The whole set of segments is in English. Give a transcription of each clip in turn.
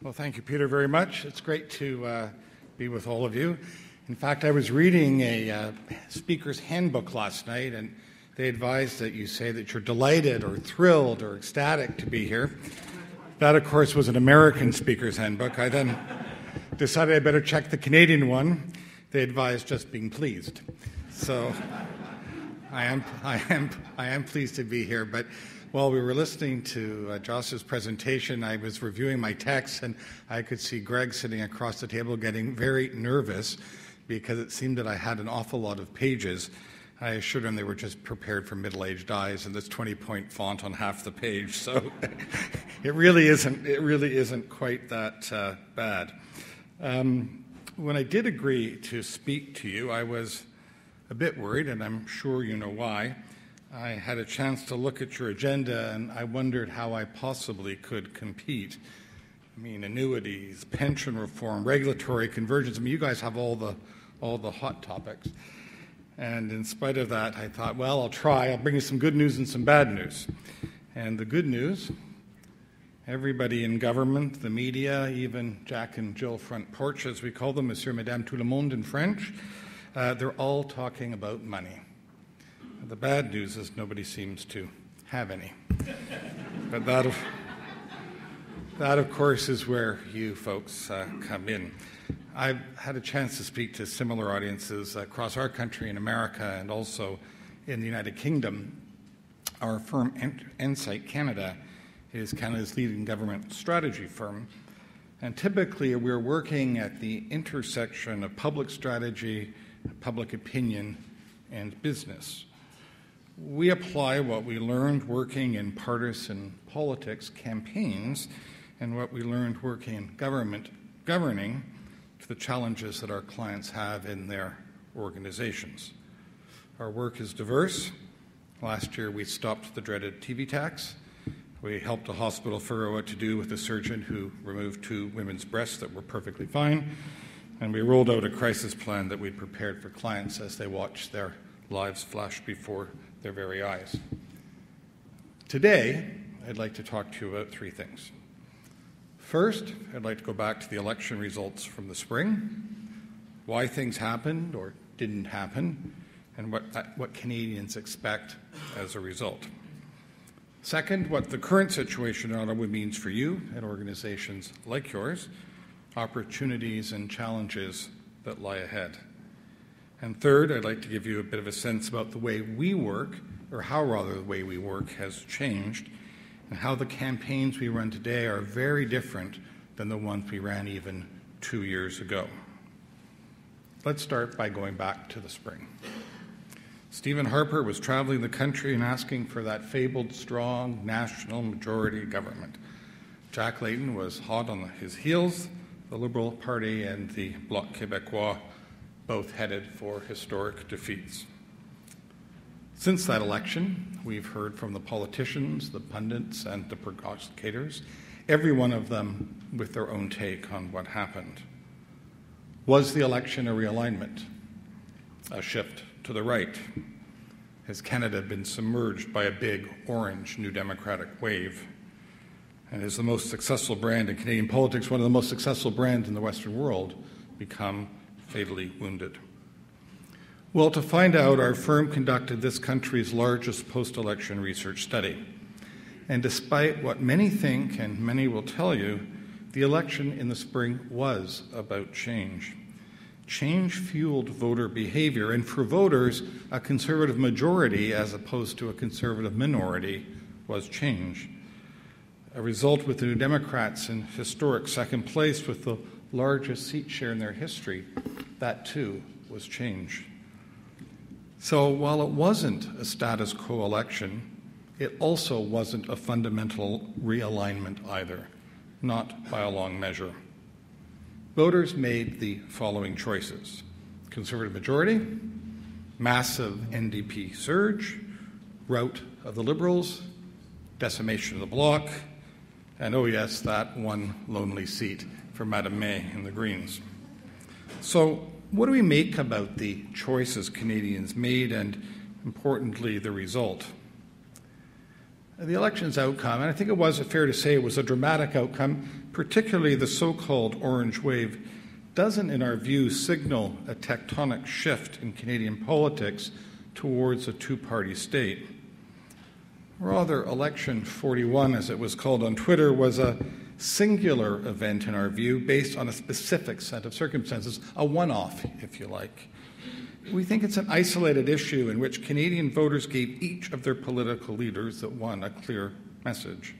Well, thank you, Peter, very much. It's great to be with all of you. In fact, I was reading a speaker's handbook last night, and they advised that you say that you're delighted or thrilled or ecstatic to be here. That, of course, was an American speaker's handbook. I then decided I better check the Canadian one. They advised just being pleased. So I am pleased to be here. But while we were listening to Joss's presentation, I was reviewing my text, and I could see Greg sitting across the table getting very nervous because it seemed that I had an awful lot of pages. I assured him they were just prepared for middle-aged eyes, and this 20-point font on half the page. So it really isn't quite that bad. When I did agree to speak to you, I was a bit worried, and I'm sure you know why. I had a chance to look at your agenda, and I wondered how I possibly could compete. I mean, annuities, pension reform, regulatory convergence. I mean, you guys have all the hot topics. And in spite of that, I thought, well, I'll try. I'll bring you some good news and some bad news. And the good news, everybody in government, the media, even Jack and Jill front porch, as we call them, Monsieur, Madame, tout le monde in French, they're all talking about money. The bad news is nobody seems to have any. But that, of course, is where you folks come in. I've had a chance to speak to similar audiences across our country in America and also in the United Kingdom. Our firm, Insight Canada, is Canada's leading government strategy firm. And typically, we're working at the intersection of public strategy, public opinion, and business. We apply what we learned working in partisan politics campaigns and what we learned working in governing to the challenges that our clients have in their organizations. Our work is diverse. Last year, we stopped the dreaded TV tax. We helped a hospital figure out what to do with a surgeon who removed 2 women's breasts that were perfectly fine. And we rolled out a crisis plan that we'd prepared for clients as they watched their lives flash before their very eyes. Today, I'd like to talk to you about 3 things. First, I'd like to go back to the election results from the spring, why things happened or didn't happen, and what Canadians expect as a result. Second, what the current situation in Ottawa means for you and organizations like yours, opportunities and challenges that lie ahead. And third, I'd like to give you a bit of a sense about the way we work, or how rather the way we work has changed, and how the campaigns we run today are very different than the ones we ran even 2 years ago. Let's start by going back to the spring. Stephen Harper was traveling the country and asking for that fabled strong national majority government. Jack Layton was hot on his heels. The Liberal Party and the Bloc Québécois both headed for historic defeats. Since that election, we've heard from the politicians, the pundits, and the prognosticators, every one of them with their own take on what happened. Was the election a realignment? A shift to the right? Has Canada been submerged by a big, orange, new democratic wave? And has the most successful brand in Canadian politics, one of the most successful brands in the Western world, become fatally wounded? Well, to find out, our firm conducted this country's largest post-election research study. And despite what many think and many will tell you, the election in the spring was about change. Change fueled voter behavior, and for voters, a conservative majority as opposed to a conservative minority was change. A result with the New Democrats in historic second place with the largest seat share in their history, that too was change. So while it wasn't a status quo election, it also wasn't a fundamental realignment either, not by a long measure. Voters made the following choices: Conservative majority, massive NDP surge, rout of the Liberals, decimation of the Bloc, and oh yes, that one lonely seat for Madame May and the Greens. So what do we make about the choices Canadians made and, importantly, the result? The election's outcome, and I think it was fair to say it was a dramatic outcome, particularly the so-called orange wave, doesn't, in our view, signal a tectonic shift in Canadian politics towards a two-party state. Rather, Election 41, as it was called on Twitter, was a singular event, in our view, based on a specific set of circumstances, a one-off, if you like. We think it's an isolated issue in which Canadian voters gave each of their political leaders that won a clear message.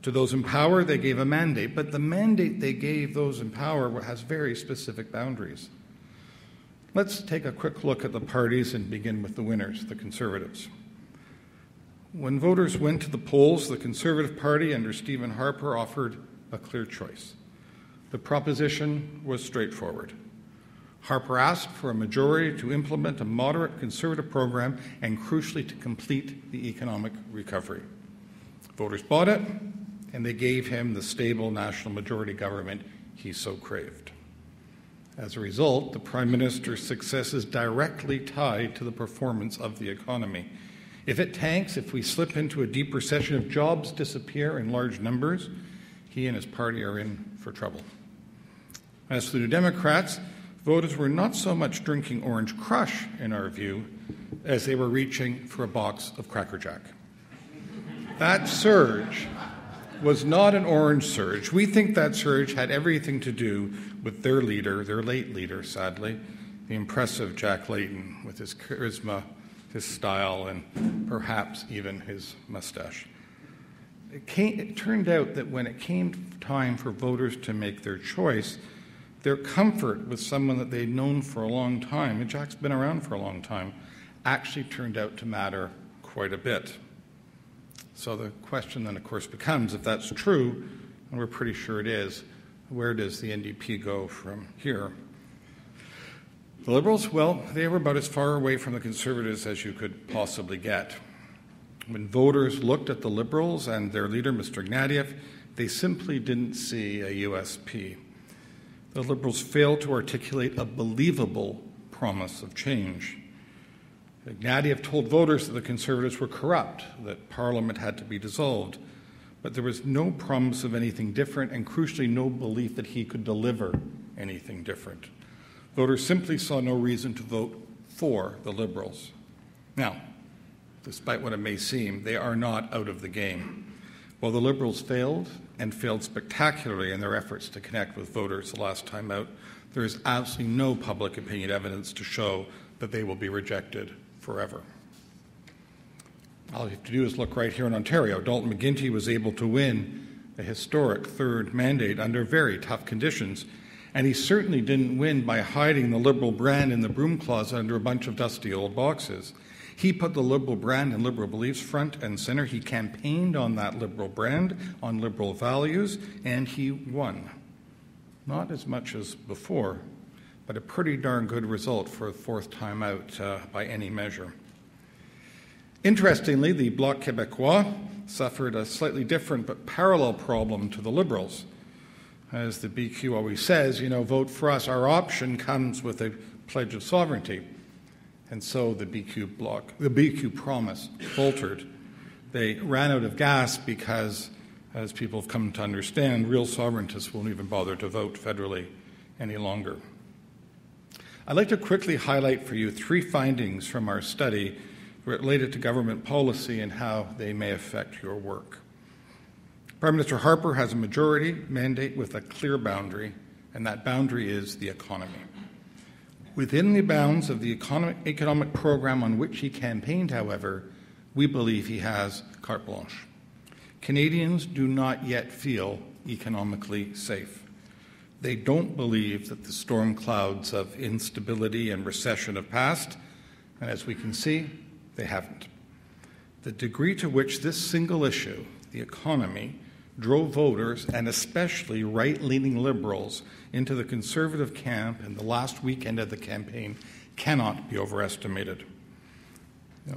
To those in power, they gave a mandate, but the mandate they gave those in power has very specific boundaries. Let's take a quick look at the parties and begin with the winners, the Conservatives. When voters went to the polls, the Conservative Party under Stephen Harper offered a clear choice. The proposition was straightforward. Harper asked for a majority to implement a moderate Conservative program and, crucially, to complete the economic recovery. Voters bought it, and they gave him the stable national majority government he so craved. As a result, the Prime Minister's success is directly tied to the performance of the economy. If it tanks, if we slip into a deep recession, if jobs disappear in large numbers, he and his party are in for trouble. As for the New Democrats, voters were not so much drinking Orange Crush, in our view, as they were reaching for a box of Cracker Jack. That surge was not an orange surge. We think that surge had everything to do with their leader, their late leader, sadly, the impressive Jack Layton, with his charisma, his style, and perhaps even his mustache. It turned out that when it came time for voters to make their choice, their comfort with someone that they'd known for a long time, and Jack's been around for a long time, actually turned out to matter quite a bit. So the question then, of course, becomes, if that's true, and we're pretty sure it is, where does the NDP go from here? The Liberals, well, they were about as far away from the Conservatives as you could possibly get. When voters looked at the Liberals and their leader, Mr. Ignatieff, they simply didn't see a USP. The Liberals failed to articulate a believable promise of change. Ignatieff told voters that the Conservatives were corrupt, that Parliament had to be dissolved, but there was no promise of anything different and, crucially, no belief that he could deliver anything different. Voters simply saw no reason to vote for the Liberals. Now, despite what it may seem, they are not out of the game. While the Liberals failed, and failed spectacularly in their efforts to connect with voters the last time out, there is absolutely no public opinion evidence to show that they will be rejected forever. All you have to do is look right here in Ontario. Dalton McGuinty was able to win a historic third mandate under very tough conditions, and he certainly didn't win by hiding the Liberal brand in the broom closet under a bunch of dusty old boxes. He put the Liberal brand and Liberal beliefs front and center. He campaigned on that Liberal brand, on Liberal values, and he won. Not as much as before, but a pretty darn good result for a fourth time out by any measure. Interestingly, the Bloc Québécois suffered a slightly different but parallel problem to the Liberals. As the BQ always says, vote for us. Our option comes with a pledge of sovereignty. And so the BQ promise faltered. They ran out of gas because, as people have come to understand, real sovereigntists won't even bother to vote federally any longer. I'd like to quickly highlight for you 3 findings from our study related to government policy and how they may affect your work. Prime Minister Harper has a majority mandate with a clear boundary, and that boundary is the economy. Within the bounds of the economic program on which he campaigned, however, we believe he has carte blanche. Canadians do not yet feel economically safe. They don't believe that the storm clouds of instability and recession have passed, and as we can see, they haven't. The degree to which this single issue, the economy, drove voters, and especially right-leaning Liberals, into the Conservative camp in the last weekend of the campaign cannot be overestimated.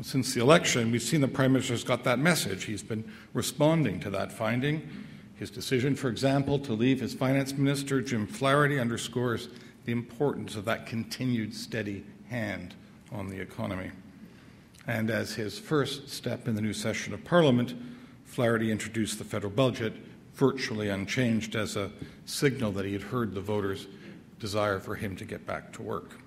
Since the election, we've seen the Prime Minister's got that message. He's been responding to that finding. His decision, for example, to leave his Finance Minister, Jim Flaherty, underscores the importance of that continued steady hand on the economy. And as his first step in the new session of Parliament, Flaherty introduced the federal budget virtually unchanged as a signal that he had heard the voters' desire for him to get back to work.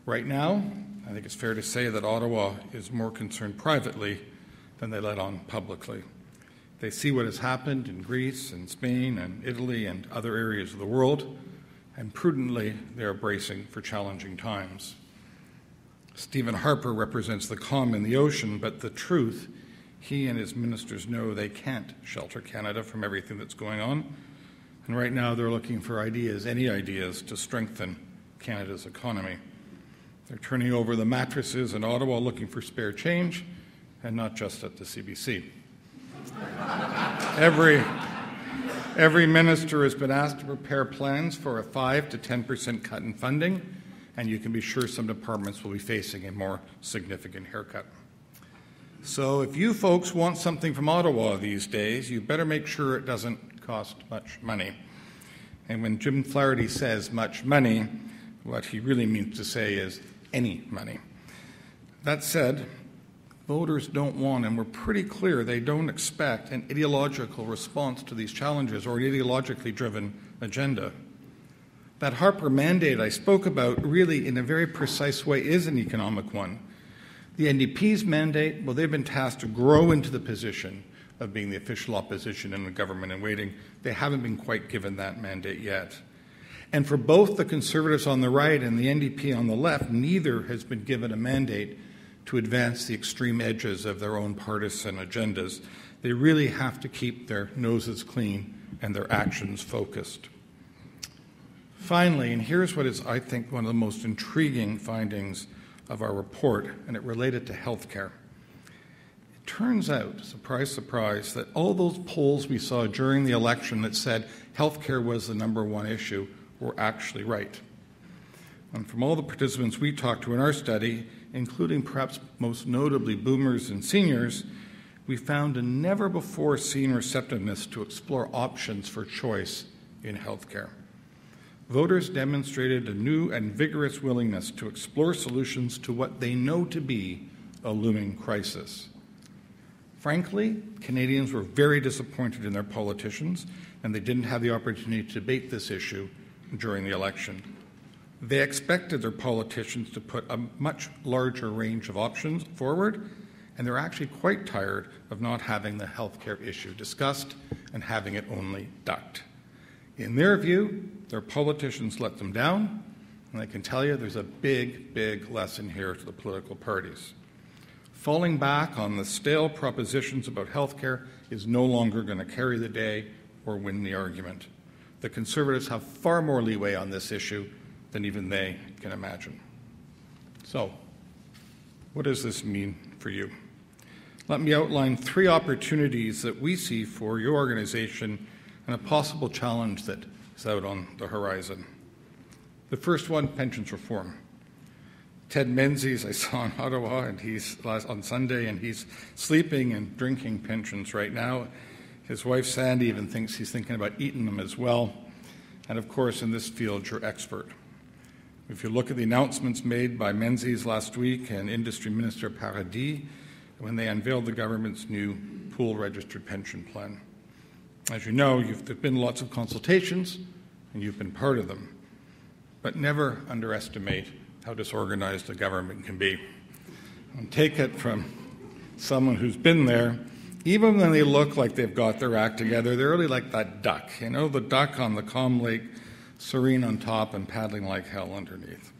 Right now, I think it's fair to say that Ottawa is more concerned privately than they let on publicly. They see what has happened in Greece and Spain and Italy and other areas of the world, and prudently they are bracing for challenging times. Stephen Harper represents the calm in the ocean, but the truth, he and his ministers know they can't shelter Canada from everything that's going on. And right now they're looking for ideas, any ideas, to strengthen Canada's economy. They're turning over the mattresses in Ottawa looking for spare change, and not just at the CBC. Every minister has been asked to prepare plans for a 5 to 10% cut in funding, and you can be sure some departments will be facing a more significant haircut. So if you folks want something from Ottawa these days, you better make sure it doesn't cost much money. And when Jim Flaherty says much money, what he really means to say is any money. That said, voters don't want, and we're pretty clear they don't expect, an ideological response to these challenges or an ideologically driven agenda. That Harper mandate I spoke about really, in a very precise way, is an economic one. The NDP's mandate, well, they've been tasked to grow into the position of being the official opposition in the government in waiting. They haven't been quite given that mandate yet. And for both the Conservatives on the right and the NDP on the left, neither has been given a mandate to advance the extreme edges of their own partisan agendas. They really have to keep their noses clean and their actions focused. Finally, and here's what is, I think, one of the most intriguing findings of our report, and it related to health care. It turns out, surprise, surprise, that all those polls we saw during the election that said health care was the number one issue were actually right. And from all the participants we talked to in our study, including perhaps most notably boomers and seniors, we found a never-before-seen receptiveness to explore options for choice in health care. Voters demonstrated a new and vigorous willingness to explore solutions to what they know to be a looming crisis. Frankly, Canadians were very disappointed in their politicians, and they didn't have the opportunity to debate this issue during the election. They expected their politicians to put a much larger range of options forward, and they're actually quite tired of not having the healthcare issue discussed and having it only ducked. In their view, their politicians let them down, and I can tell you there's a big, big lesson here to the political parties. Falling back on the stale propositions about healthcare is no longer going to carry the day or win the argument. The Conservatives have far more leeway on this issue than even they can imagine. So, what does this mean for you? Let me outline 3 opportunities that we see for your organization and a possible challenge that is out on the horizon. The first one, pensions reform. Ted Menzies, I saw in Ottawa, and he's on Sunday, and he's sleeping and drinking pensions right now. His wife, Sandy, even thinks he's thinking about eating them as well. And of course, in this field, you're expert. If you look at the announcements made by Menzies last week and Industry Minister Paradis when they unveiled the government's new pool-registered pension plan. As you know, there have been lots of consultations, and you've been part of them. But never underestimate how disorganized a government can be. And take it from someone who's been there, even when they look like they've got their act together, they're really like that duck, the duck on the calm lake, serene on top and paddling like hell underneath.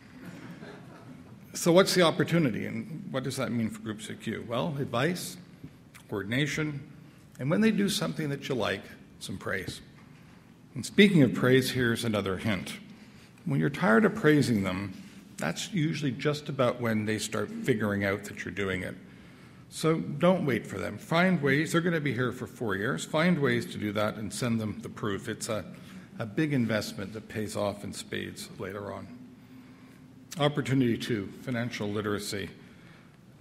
So what's the opportunity, and what does that mean for groups like you? Well, advice, coordination, and when they do something that you like, some praise. And speaking of praise, here's another hint. When you're tired of praising them, that's usually just about when they start figuring out that you're doing it. So don't wait for them. Find ways. They're going to be here for 4 years. Find ways to do that and send them the proof. It's a big investment that pays off in spades later on. Opportunity 2, financial literacy.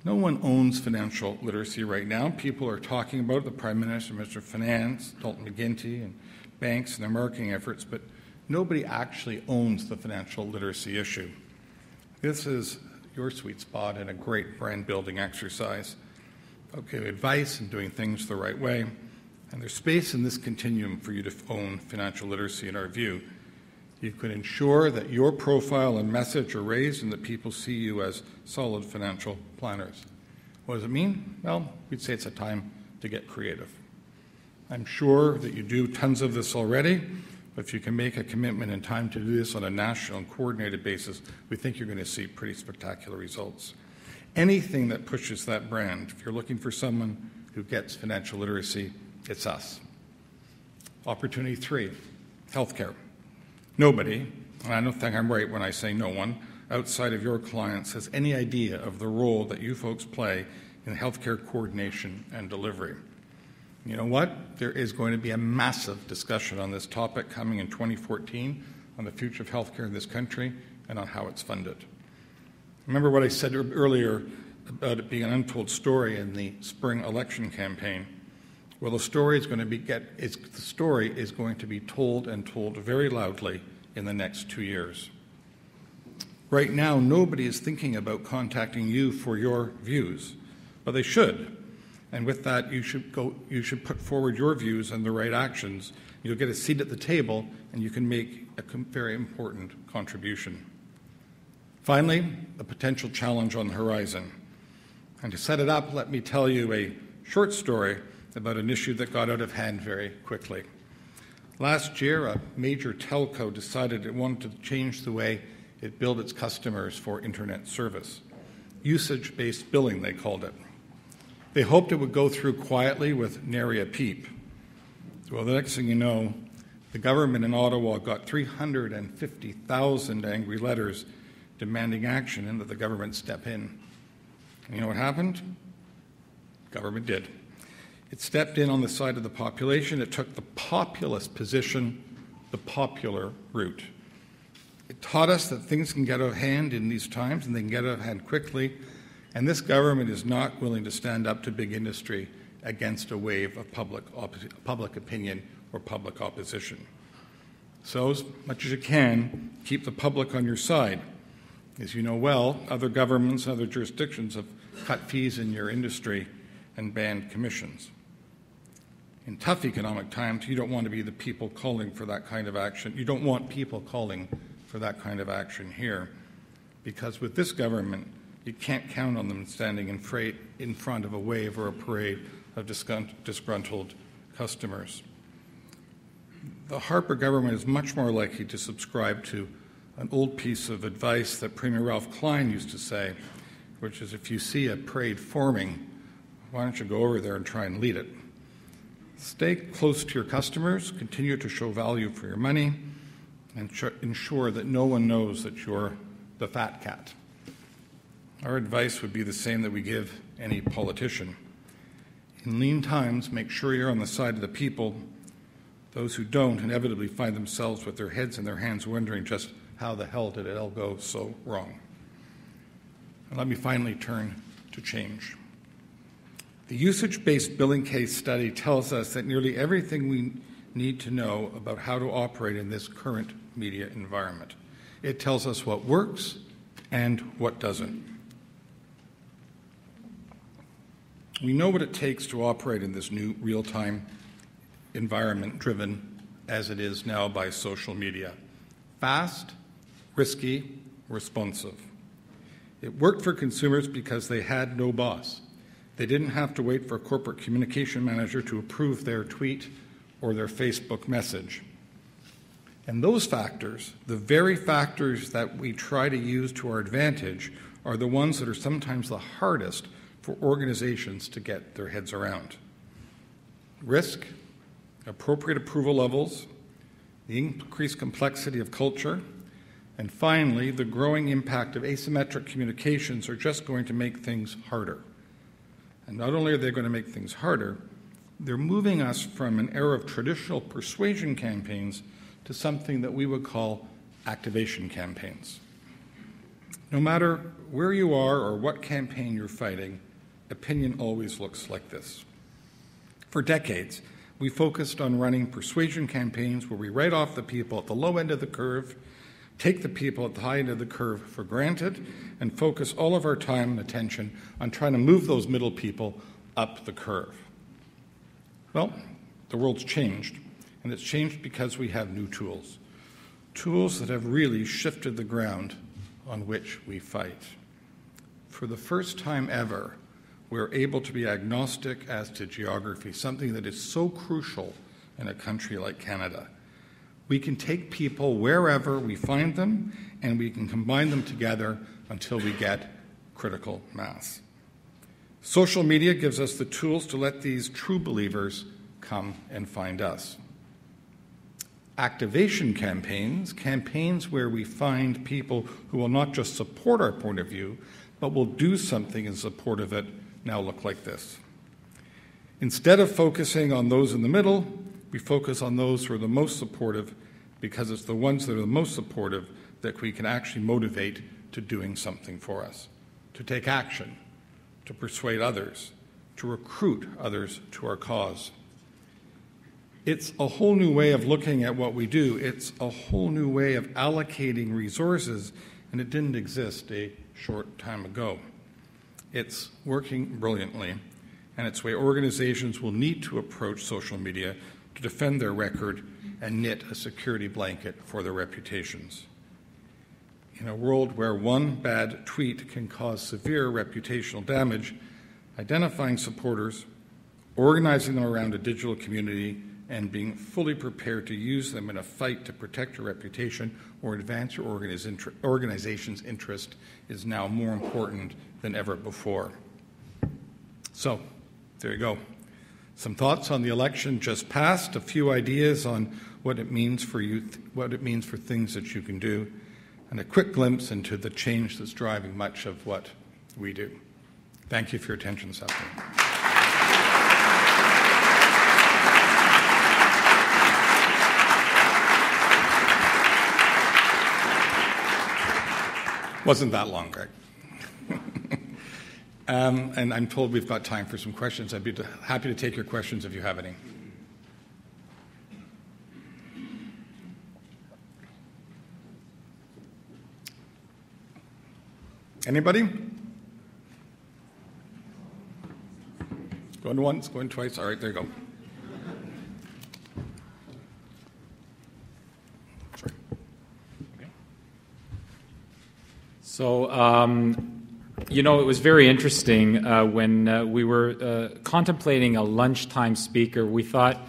No one owns financial literacy right now. People are talking about it, the Prime Minister, Minister of Finance, Dalton McGuinty, and banks and their marketing efforts, but nobody actually owns the financial literacy issue. This is your sweet spot in a great brand-building exercise. Okay, advice and doing things the right way. And there's space in this continuum for you to own financial literacy in our view. You can ensure that your profile and message are raised and that people see you as solid financial planners. What does it mean? Well, we'd say it's a time to get creative. I'm sure that you do tons of this already, but if you can make a commitment in time to do this on a national and coordinated basis, we think you're going to see pretty spectacular results. Anything that pushes that brand, if you're looking for someone who gets financial literacy, it's us. Opportunity 3, healthcare. Nobody, and I don't think I'm right when I say no one, outside of your clients has any idea of the role that you folks play in healthcare coordination and delivery. You know what? There is going to be a massive discussion on this topic coming in 2014 on the future of healthcare in this country and on how it's funded. Remember what I said earlier about it being an untold story in the spring election campaign? Well, the story is going to be told and told very loudly in the next 2 years. Right now, nobody is thinking about contacting you for your views, but they should. And with that, you should put forward your views and the right actions. You'll get a seat at the table, and you can make a very important contribution. Finally, a potential challenge on the horizon. And to set it up, let me tell you a short story about an issue that got out of hand very quickly. Last year, a major telco decided it wanted to change the way it billed its customers for internet service. Usage-based billing, they called it. They hoped it would go through quietly with nary a peep. Well, the next thing you know, the government in Ottawa got 350,000 angry letters demanding action and that the government step in. And you know what happened? The government did. It stepped in on the side of the population. It took the populist position, the popular route. It taught us that things can get out of hand in these times, and they can get out of hand quickly, and this government is not willing to stand up to big industry against a wave of public opinion or public opposition. So, as much as you can, keep the public on your side. As you know well, other governments and other jurisdictions have cut fees in your industry and banned commissions. In tough economic times, you don't want to be the people calling for that kind of action. You don't want people calling for that kind of action here, because with this government, you can't count on them standing in front of a wave or a parade of disgruntled customers. The Harper government is much more likely to subscribe to an old piece of advice that Premier Ralph Klein used to say, which is if you see a parade forming, why don't you go over there and try and lead it? Stay close to your customers, continue to show value for your money, and ensure that no one knows that you're the fat cat. Our advice would be the same that we give any politician. In lean times, make sure you're on the side of the people. Those who don't inevitably find themselves with their heads in their hands wondering just how the hell did it all go so wrong. And let me finally turn to change. The usage-based billing case study tells us that nearly everything we need to know about how to operate in this current media environment. It tells us what works and what doesn't. We know what it takes to operate in this new real-time environment driven, as it is now, by social media. Fast, risky, responsive. It worked for consumers because they had no boss. They didn't have to wait for a corporate communication manager to approve their tweet or their Facebook message. And those factors, the very factors that we try to use to our advantage, are the ones that are sometimes the hardest for organizations to get their heads around. Risk, appropriate approval levels, the increased complexity of culture, and finally, the growing impact of asymmetric communications are just going to make things harder. And not only are they going to make things harder, they're moving us from an era of traditional persuasion campaigns to something that we would call activation campaigns. No matter where you are or what campaign you're fighting, opinion always looks like this. For decades, we focused on running persuasion campaigns where we write off the people at the low end of the curve, take the people at the high end of the curve for granted, and focus all of our time and attention on trying to move those middle people up the curve. Well, the world's changed, and it's changed because we have new tools. Tools that have really shifted the ground on which we fight. For the first time ever, we're able to be agnostic as to geography, something that is so crucial in a country like Canada. We can take people wherever we find them, and we can combine them together until we get critical mass. Social media gives us the tools to let these true believers come and find us. Activation campaigns where we find people who will not just support our point of view, but will do something in support of it, now look like this. Instead of focusing on those in the middle, we focus on those who are the most supportive, because it's the ones that are the most supportive that we can actually motivate to doing something for us, to take action, to persuade others, to recruit others to our cause. It's a whole new way of looking at what we do. It's a whole new way of allocating resources, and it didn't exist a short time ago. It's working brilliantly, and it's the way organizations will need to approach social media to defend their record and knit a security blanket for their reputations. In a world where one bad tweet can cause severe reputational damage, identifying supporters, organizing them around a digital community, and being fully prepared to use them in a fight to protect your reputation or advance your organization's interest is now more important than ever before. So, there you go. Some thoughts on the election just passed, a few ideas on what it means for youth, what it means for things that you can do, and a quick glimpse into the change that's driving much of what we do. Thank you for your attention this afternoon. Wasn't that long, Greg. And I'm told we've got time for some questions. I'd be happy to take your questions if you have any. Anybody? Going once, going twice. All right, there you go. Sorry. Okay. So, it was very interesting when we were contemplating a lunchtime speaker. We thought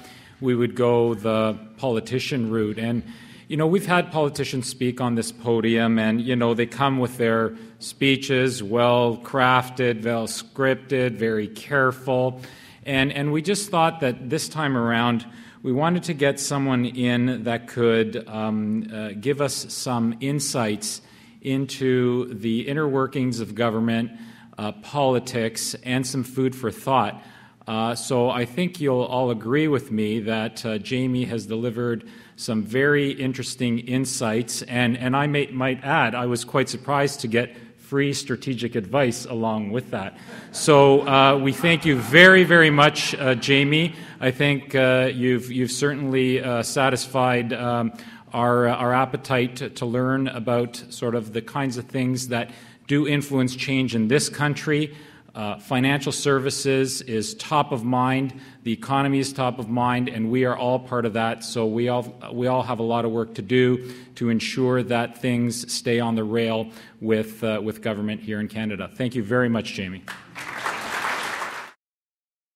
we would go the politician route. And, we've had politicians speak on this podium, and, they come with their speeches well-crafted, well-scripted, very careful. And we just thought that this time around, we wanted to get someone in that could give us some insights into the inner workings of government, politics, and some food for thought. So I think you'll all agree with me that Jaime has delivered some very interesting insights, and I might add, I was quite surprised to get free strategic advice along with that. So we thank you very, very much, Jaime. I think you've certainly satisfied our appetite to learn about sort of the kinds of things that do influence change in this country. Financial services is top of mind, the economy is top of mind, and we are all part of that. So we all have a lot of work to do to ensure that things stay on the rail with government here in Canada. Thank you very much, Jaime.